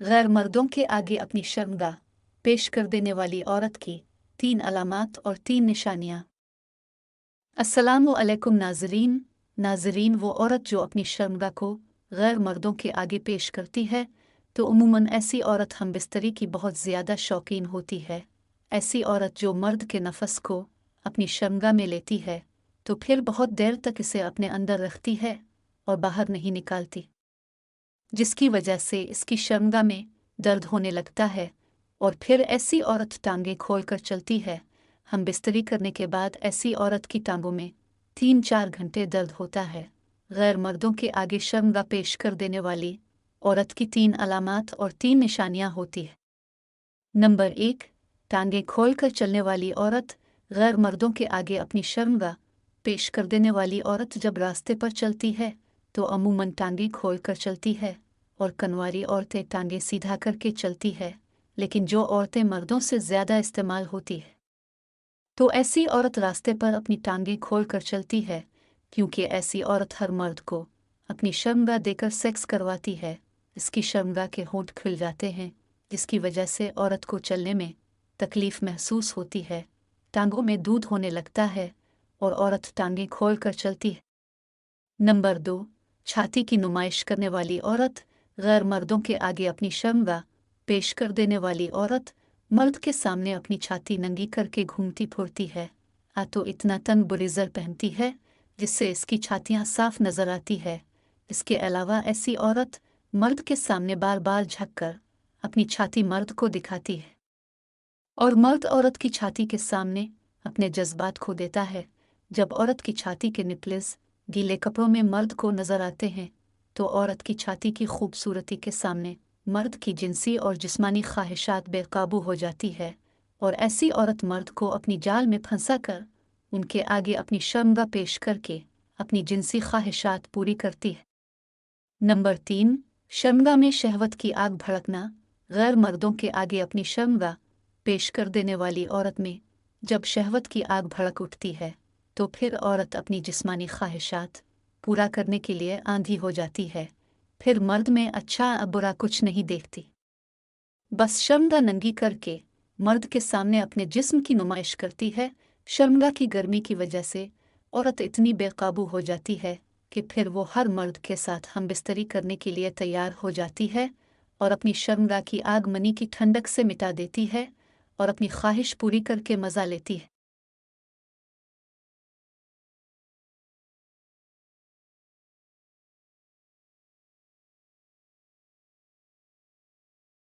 गैर मर्दों के आगे अपनी शर्मगाह पेश कर देने वाली औरत की 3 अलामात और 3 निशानियाँ। अस्सलामु अलैकुम नाज़रीन वो औरत जो अपनी शर्मगाह को गैर मर्दों के आगे पेश करती है तो उमूमन ऐसी औरत हमबिस्तरी की बहुत ज़्यादा शौकीन होती है। ऐसी औरत जो मर्द के नफस को अपनी शर्मगाह में लेती है तो फिर बहुत देर तक इसे अपने अंदर रखती है और बाहर नहीं निकालती, जिसकी वजह से इसकी शर्मगाह में दर्द होने लगता है और फिर ऐसी औरत टांगें खोलकर चलती है। हम बिस्तरी करने के बाद ऐसी औरत की टांगों में 3-4 घंटे दर्द होता है। गैर मर्दों के आगे शर्मगाह पेश कर देने वाली औरत की 3 अलामात और 3 निशानियाँ होती है। नंबर 1, टांगें खोलकर चलने वाली औरत। गैर मर्दों के आगे अपनी शर्मगाह पेश कर देने वाली औरत जब रास्ते पर चलती है तो अमूमन टांगें खोलकर चलती है और कनवारी औरतें टांगें सीधा करके चलती है, लेकिन जो औरतें मर्दों से ज़्यादा इस्तेमाल होती है तो ऐसी औरत रास्ते पर अपनी टांगें खोलकर चलती है, क्योंकि ऐसी औरत हर मर्द को अपनी शर्मगाह देकर सेक्स करवाती है। इसकी शर्मगाह के होंठ खुल जाते हैं, जिसकी वजह से औरत को चलने में तकलीफ़ महसूस होती है, टांगों में दूध होने लगता है और औरत टांगें खोलकर चलती है। नंबर 2, छाती की नुमाइश करने वाली औरत। गैर मर्दों के आगे अपनी शर्मगाह पेश कर देने वाली औरत मर्द के सामने अपनी छाती नंगी करके घूमती फिरती है। तो इतना तंग ब्लेज़र पहनती है जिससे इसकी छातियाँ साफ नजर आती है। इसके अलावा ऐसी औरत मर्द के सामने बार बार झुककर अपनी छाती मर्द को दिखाती है और मर्द औरत की छाती के सामने अपने जज्बात खो देता है। जब औरत की छाती के निपल्स गीले कपड़ों में मर्द को नजर आते हैं तो औरत की छाती की खूबसूरती के सामने मर्द की जिनसी और जिस्मानी ख्वाहिशात बेकाबू हो जाती है और ऐसी औरत मर्द को अपनी जाल में फंसा कर उनके आगे अपनी शर्मगाह पेश करके अपनी जिनसी ख्वाहिशात पूरी करती है। नंबर 3, शर्मगाह में शहवत की आग भड़कना। गैर मर्दों के आगे अपनी शर्मगाह पेश कर देने वाली औरत में जब शहवत की आग भड़क उठती है तो फिर औरत अपनी जिस्मानी ख्वाहिशात पूरा करने के लिए आंधी हो जाती है। फिर मर्द में अच्छा बुरा कुछ नहीं देखती, बस शर्मगाह नंगी करके मर्द के सामने अपने जिस्म की नुमाइश करती है। शर्मगाह की गर्मी की वजह से औरत इतनी बेकाबू हो जाती है कि फिर वो हर मर्द के साथ हम बिस्तरी करने के लिए तैयार हो जाती है और अपनी शर्मगाह की आग मनी की ठंडक से मिटा देती है और अपनी ख्वाहिश पूरी करके मज़ा लेती है।